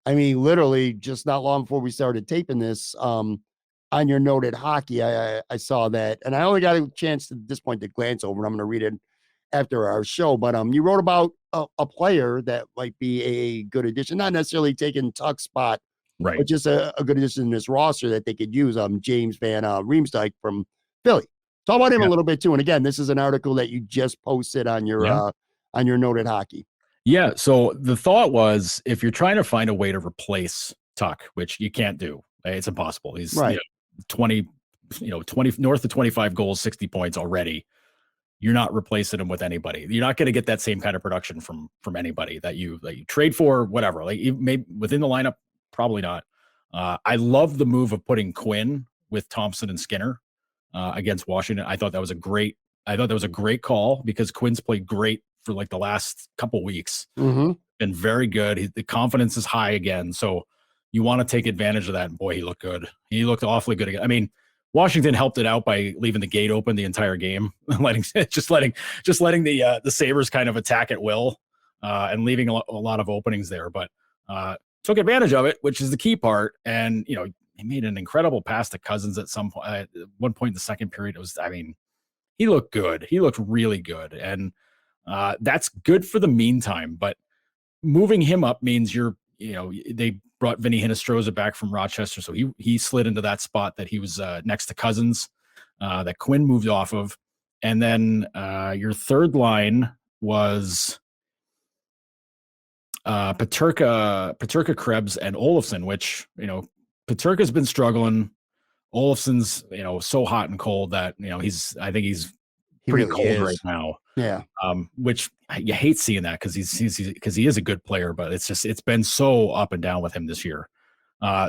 I mean, literally just not long before we started taping this, on your noted hockey, I saw that, and I only got a chance at this point to glance over, and I'm going to read it after our show. But you wrote about a player that might be a good addition, not necessarily taking Tuck's spot, Right. but just a good addition in this roster that they could use. James van Riemsdyk from Philly. Talk about him a little bit too. And again, this is an article that you just posted on your noted hockey. Yeah. So the thought was, if you're trying to find a way to replace Tuch, which you can't do, it's impossible. He's right. 20 north of 25 goals, 60 points already. You're not replacing him with anybody. You're not going to get that same kind of production from anybody that you trade for, whatever. Like, maybe within the lineup, probably not. I love the move of putting Quinn with Thompson and Skinner against Washington. I thought that was a great call, because Quinn's played great for like the last couple weeks. Mm-hmm. Been very good. The confidence is high again. So you want to take advantage of that. And boy, he looked good. He looked awfully good again. I mean, Washington helped it out by leaving the gate open the entire game, letting the Sabres kind of attack at will, and leaving a lot of openings there. But took advantage of it, which is the key part. And he made an incredible pass to Cousins at some point. At one point in the second period, he looked good. He looked really good, and that's good for the meantime. But moving him up means they brought Vinny Hinostroza back from Rochester, so he slid into that spot that he was next to Cousins, that Quinn moved off of. And then your third line was Peterka, Krebs, and Olofsson, which, Peterka's been struggling. Olofsson's, so hot and cold that, I think he's pretty cold right now. Yeah. Which you hate seeing that, because he is a good player, but it's been so up and down with him this year.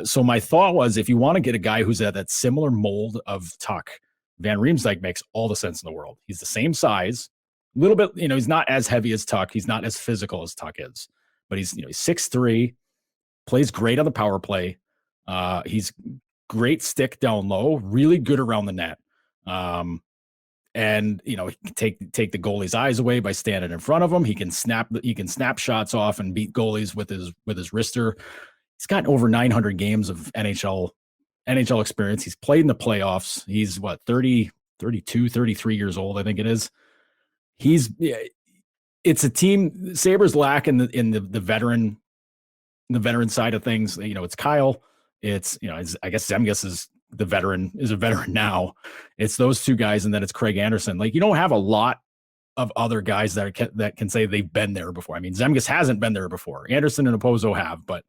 So my thought was, if you want to get a guy who's at that similar mold of Tuch, Van Riemsdyk makes all the sense in the world. He's the same size, a little bit, he's not as heavy as Tuch. He's not as physical as Tuch is, but he's 6'3", plays great on the power play. He's great stick down low, really good around the net. And he can take the goalie's eyes away by standing in front of him. He can snap shots off and beat goalies with his wrister. He's got over 900 games of NHL experience. He's played in the playoffs. He's 32, 33 years old, I think it is. It's a team Sabres lack in the veteran side of things. It's Kyle. It's I guess Zemgus is a veteran now. It's those two guys, and then it's Craig Anderson. Like, you don't have a lot of other guys that can say they've been there before. I mean, Zemgus hasn't been there before. Anderson and Opozo have, but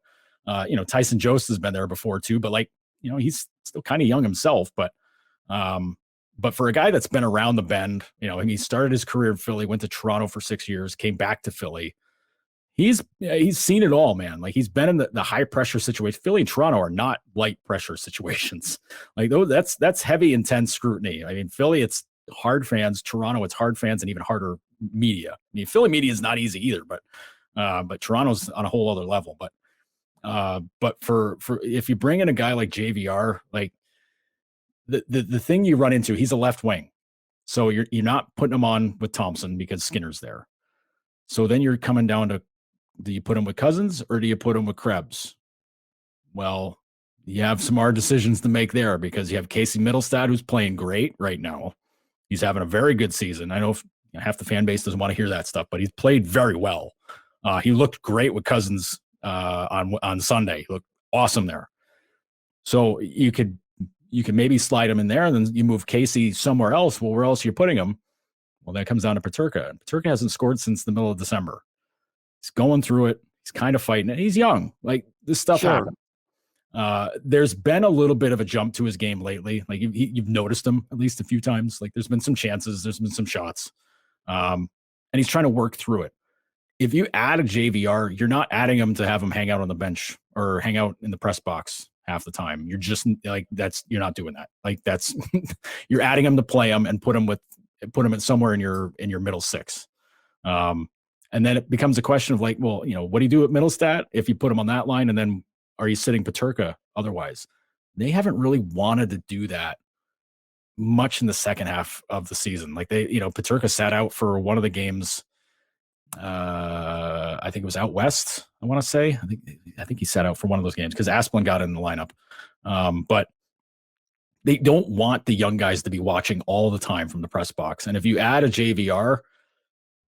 Tyson Jost has been there before too. But he's still kind of young himself. But for a guy that's been around the bend, he started his career in Philly, went to Toronto for 6 years, came back to Philly. He's seen it all, man. Like, he's been in the high pressure situation. Philly and Toronto are not light pressure situations. Like, that's heavy, intense scrutiny. I mean, Philly, it's hard fans. Toronto, it's hard fans and even harder media. I mean, Philly media is not easy either, but Toronto's on a whole other level. But for if you bring in a guy like JVR, like the thing you run into, he's a left wing, so you're not putting him on with Thompson because Skinner's there. So then you're coming down to, do you put him with Cousins or do you put him with Krebs? Well, you have some hard decisions to make there, because you have Casey Middlestad, who's playing great right now. He's having a very good season. I know half the fan base doesn't want to hear that stuff, but he's played very well. He looked great with Cousins on Sunday. He looked awesome there. So you could maybe slide him in there, and then you move Casey somewhere else. Well, where else are you putting him? Well, that comes down to Peterka. Peterka hasn't scored since the middle of December. He's going through it. He's kind of fighting it. He's young. Like, this stuff happens. There's been a little bit of a jump to his game lately. Like, you've noticed him at least a few times. Like, there's been some chances. There's been some shots. And he's trying to work through it. If you add a JVR, you're not adding him to have him hang out on the bench or hang out in the press box half the time. You're just like, you're not doing that. Like, that's you're adding him to play him and put him in somewhere in your middle six. And then it becomes a question of, like, well, what do you do at Middlestat if you put him on that line, and then are you sitting Peterka otherwise? They haven't really wanted to do that much in the second half of the season. Like, Peterka sat out for one of the games I think it was out west. I want to say. I think he sat out for one of those games because Asplund got in the lineup. But they don't want the young guys to be watching all the time from the press box. And if you add a JVR,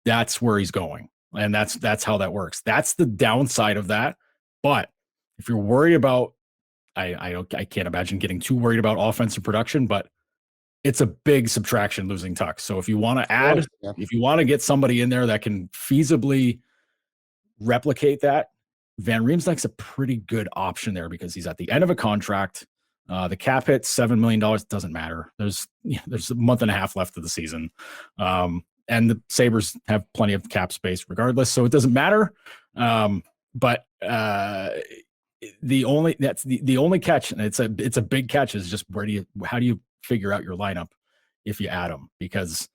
that's where he's going. And that's how that works. That's the downside of that. But if you're worried about, I can't imagine getting too worried about offensive production, but it's a big subtraction losing Tuch. So if you want to add, if you want to get somebody in there that can feasibly replicate that, Van Riemsdyk's a pretty good option there because he's at the end of a contract. The cap hit $7 million. Doesn't matter. There's a month and a half left of the season. And the Sabres have plenty of cap space regardless. So it doesn't matter. But the only catch, and it's a big catch, is just how do you figure out your lineup if you add them? Because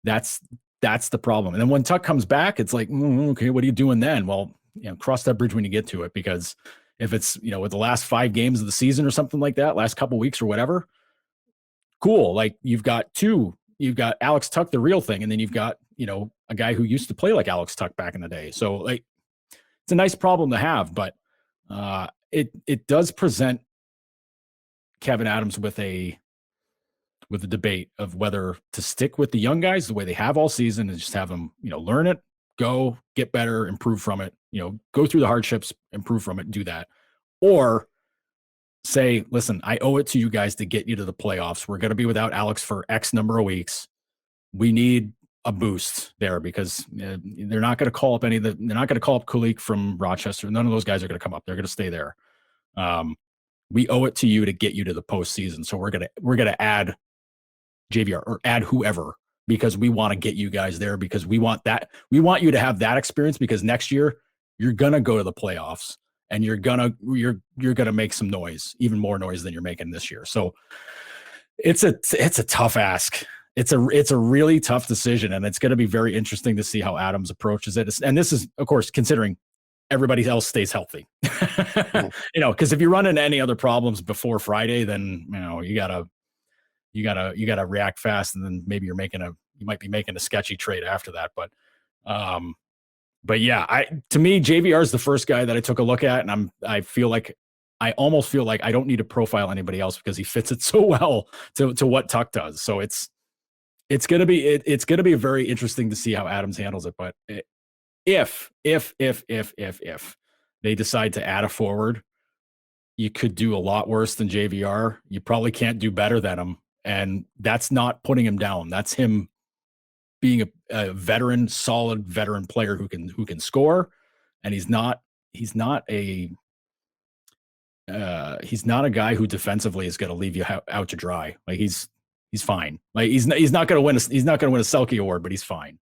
that's the problem. And then when Tuch comes back, it's like, okay, what are you doing then? Well, cross that bridge when you get to it, because if it's, with the last 5 games of the season or something like that, last couple weeks or whatever, cool. Like you've got Alex Tuch, the real thing. And then you've got, a guy who used to play like Alex Tuch back in the day. So like, it's a nice problem to have, but it does present Kevyn Adams with a debate of whether to stick with the young guys the way they have all season and just have them, learn it, go get better, improve from it, go through the hardships, improve from it, do that. Or say, listen, I owe it to you guys to get you to the playoffs. We're going to be without Alex for X number of weeks. We need a boost there because they're not going to call up they're not going to call up Kulik from Rochester. None of those guys are going to come up. They're going to stay there. We owe it to you to get you to the postseason. So we're going to add JVR or add whoever, because we want to get you guys there, because we want you to have that experience, because next year you're going to go to the playoffs and you're going to make some noise, even more noise than you're making this year. So it's a tough ask. It's a really tough decision, and it's going to be very interesting to see how Adams approaches it. And this is, of course, considering everybody else stays healthy, because if you run into any other problems before Friday, then, you gotta react fast. And then maybe you might be making a sketchy trade after that. But yeah, to me, JVR is the first guy that I took a look at, and I almost feel like I don't need to profile anybody else because he fits it so well to what Tuch does. So it's going to be very interesting to see how Adams handles it. But if they decide to add a forward, you could do a lot worse than JVR. You probably can't do better than him. And that's not putting him down. That's him being a veteran, solid veteran player who can score. And he's not a guy who defensively is going to leave you out to dry. Like he's fine. Like he's not going to win a Selke award, but he's fine.